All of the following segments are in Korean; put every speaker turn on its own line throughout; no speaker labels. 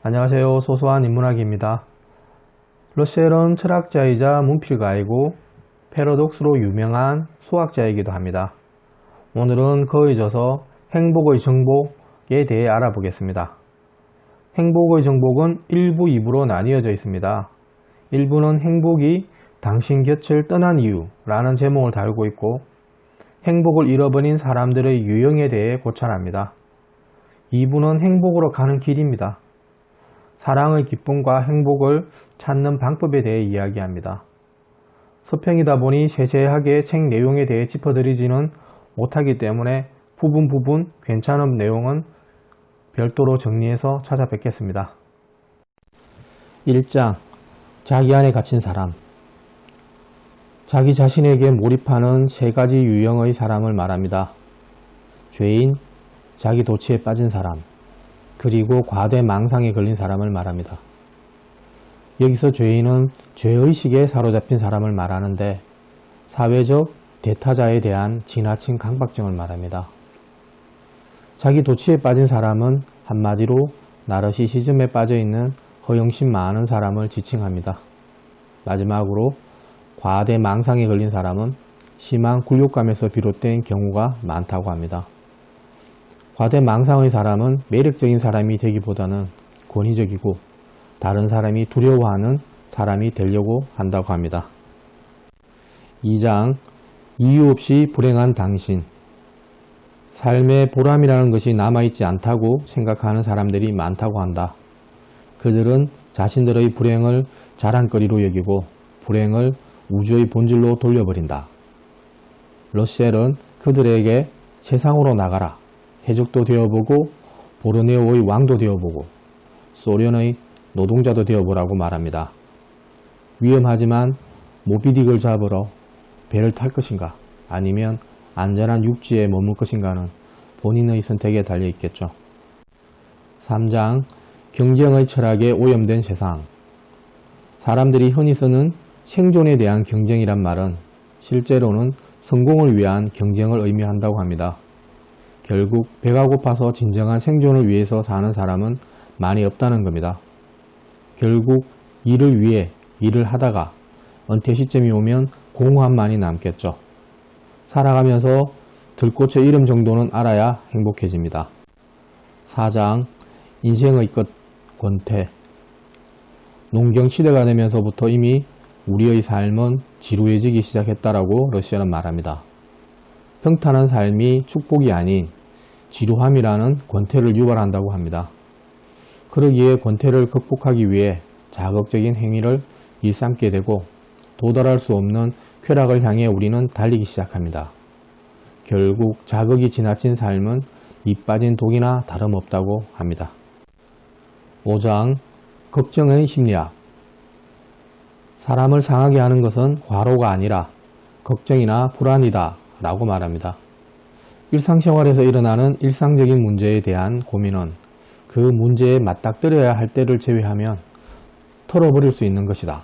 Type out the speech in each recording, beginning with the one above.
안녕하세요. 소소한 인문학입니다. 러셀은 철학자이자 문필가이고 패러독스로 유명한 수학자이기도 합니다. 오늘은 그에 져서 행복의 정복에 대해 알아보겠습니다. 행복의 정복은 1부, 2부로 나뉘어져 있습니다. 1부는 행복이 당신 곁을 떠난 이유라는 제목을 다루고 있고, 행복을 잃어버린 사람들의 유형에 대해 고찰합니다. 2부는 행복으로 가는 길입니다. 사랑의 기쁨과 행복을 찾는 방법에 대해 이야기합니다. 서평이다 보니 세세하게 책 내용에 대해 짚어드리지는 못하기 때문에 부분 괜찮은 내용은 별도로 정리해서 찾아뵙겠습니다. 1장 자기 안에 갇힌 사람. 자기 자신에게 몰입하는 세 가지 유형의 사람을 말합니다. 죄인, 자기 도취에 빠진 사람, 그리고 과대 망상에 걸린 사람을 말합니다. 여기서 죄인은 죄의식에 사로잡힌 사람을 말하는데, 사회적 대타자에 대한 지나친 강박증을 말합니다. 자기 도취에 빠진 사람은 한마디로 나르시시즘에 빠져있는 허영심 많은 사람을 지칭합니다. 마지막으로 과대 망상에 걸린 사람은 심한 굴욕감에서 비롯된 경우가 많다고 합니다. 과대 망상의 사람은 매력적인 사람이 되기보다는 권위적이고 다른 사람이 두려워하는 사람이 되려고 한다고 합니다. 2장 이유 없이 불행한 당신. 삶의 보람이라는 것이 남아있지 않다고 생각하는 사람들이 많다고 한다. 그들은 자신들의 불행을 자랑거리로 여기고 불행을 우주의 본질로 돌려버린다. 러셀은 그들에게 세상으로 나가라, 해적도 되어보고 보르네오의 왕도 되어보고 소련의 노동자도 되어보라고 말합니다. 위험하지만 모비딕을 잡으러 배를 탈 것인가, 아니면 안전한 육지에 머물 것인가는 본인의 선택에 달려 있겠죠. 3장 경쟁의 철학에 오염된 세상. 사람들이 흔히 쓰는 생존에 대한 경쟁이란 말은 실제로는 성공을 위한 경쟁을 의미한다고 합니다. 결국 배가 고파서 진정한 생존을 위해서 사는 사람은 많이 없다는 겁니다. 결국 일을 위해 일을 하다가 은퇴 시점이 오면 공허함만이 남겠죠. 살아가면서 들꽃의 이름 정도는 알아야 행복해집니다. 4장 인생의 끝 권태. 농경 시대가 되면서부터 이미 우리의 삶은 지루해지기 시작했다라고 러셀은 말합니다. 평탄한 삶이 축복이 아닌 지루함이라는 권태를 유발한다고 합니다. 그러기에 권태를 극복하기 위해 자극적인 행위를 일삼게 되고 도달할 수 없는 쾌락을 향해 우리는 달리기 시작합니다. 결국 자극이 지나친 삶은 입 빠진 독이나 다름없다고 합니다. 5장 걱정의 심리학. 사람을 상하게 하는 것은 과로가 아니라 걱정이나 불안이다 라고 말합니다. 일상생활에서 일어나는 일상적인 문제에 대한 고민은 그 문제에 맞닥뜨려야 할 때를 제외하면 털어버릴 수 있는 것이다.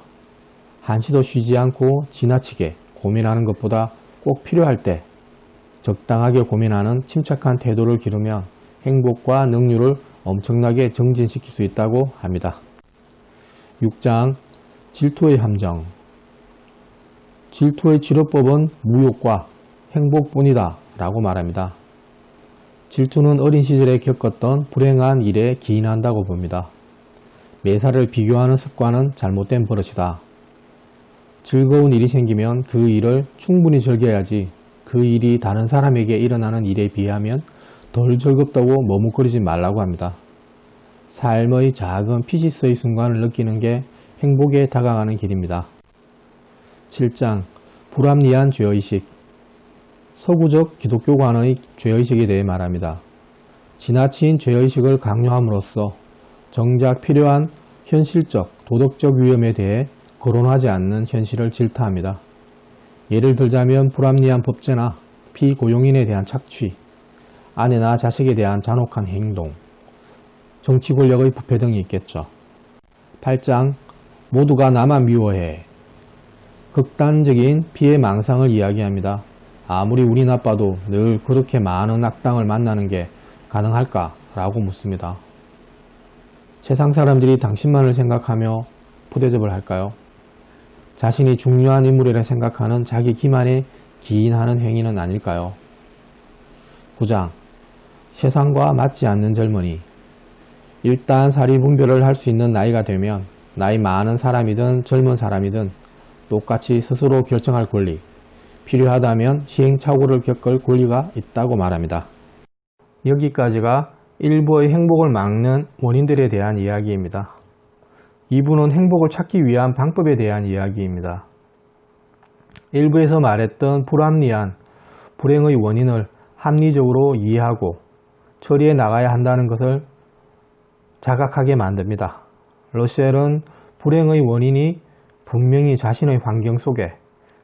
한시도 쉬지 않고 지나치게 고민하는 것보다 꼭 필요할 때 적당하게 고민하는 침착한 태도를 기르면 행복과 능률을 엄청나게 정진시킬 수 있다고 합니다. 6장 질투의 함정. 질투의 치료법은 무욕과 행복뿐이다 라고 말합니다. 질투는 어린 시절에 겪었던 불행한 일에 기인한다고 봅니다. 매사를 비교하는 습관은 잘못된 버릇이다. 즐거운 일이 생기면 그 일을 충분히 즐겨야지 그 일이 다른 사람에게 일어나는 일에 비하면 덜 즐겁다고 머뭇거리지 말라고 합니다. 삶의 작은 피시스의 순간을 느끼는 게 행복에 다가가는 길입니다. 7장 불합리한 죄의식. 서구적 기독교관의 죄의식에 대해 말합니다. 지나친 죄의식을 강요함으로써 정작 필요한 현실적, 도덕적 위험에 대해 거론하지 않는 현실을 질타합니다. 예를 들자면 불합리한 법제나 피고용인에 대한 착취, 아내나 자식에 대한 잔혹한 행동, 정치 권력의 부패 등이 있겠죠. 8장 모두가 나만 미워해. 극단적인 피해 망상을 이야기합니다. 아무리 운이 나빠도 늘 그렇게 많은 악당을 만나는 게 가능할까? 라고 묻습니다. 세상 사람들이 당신만을 생각하며 푸대접을 할까요? 자신이 중요한 인물이라 생각하는 자기 기만에 기인하는 행위는 아닐까요? 9장. 세상과 맞지 않는 젊은이. 일단 사리 분별을 할 수 있는 나이가 되면 나이 많은 사람이든 젊은 사람이든 똑같이 스스로 결정할 권리, 필요하다면 시행착오를 겪을 권리가 있다고 말합니다. 여기까지가 일부의 행복을 막는 원인들에 대한 이야기입니다. 2부는 행복을 찾기 위한 방법에 대한 이야기입니다. 일부에서 말했던 불합리한 불행의 원인을 합리적으로 이해하고 처리해 나가야 한다는 것을 자각하게 만듭니다. 러셀은 불행의 원인이 분명히 자신의 환경 속에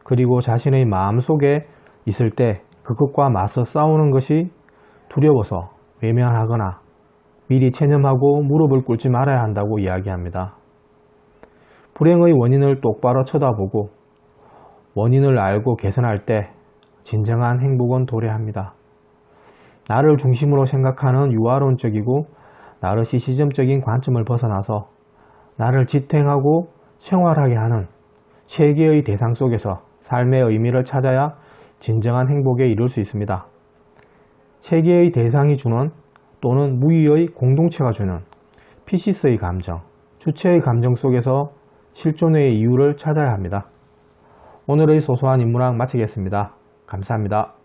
그리고 자신의 마음 속에 있을 때 그것과 맞서 싸우는 것이 두려워서 외면하거나 미리 체념하고 무릎을 꿇지 말아야 한다고 이야기합니다. 불행의 원인을 똑바로 쳐다보고 원인을 알고 개선할 때 진정한 행복은 도래합니다. 나를 중심으로 생각하는 유아론적이고 나르시시즘적인 관점을 벗어나서 나를 지탱하고 생활하게 하는 세계의 대상 속에서 삶의 의미를 찾아야 진정한 행복에 이룰 수 있습니다. 세계의 대상이 주는 또는 무의의 공동체가 주는 피시스의 감정, 주체의 감정 속에서 실존의 이유를 찾아야 합니다. 오늘의 소소한 인문학 마치겠습니다. 감사합니다.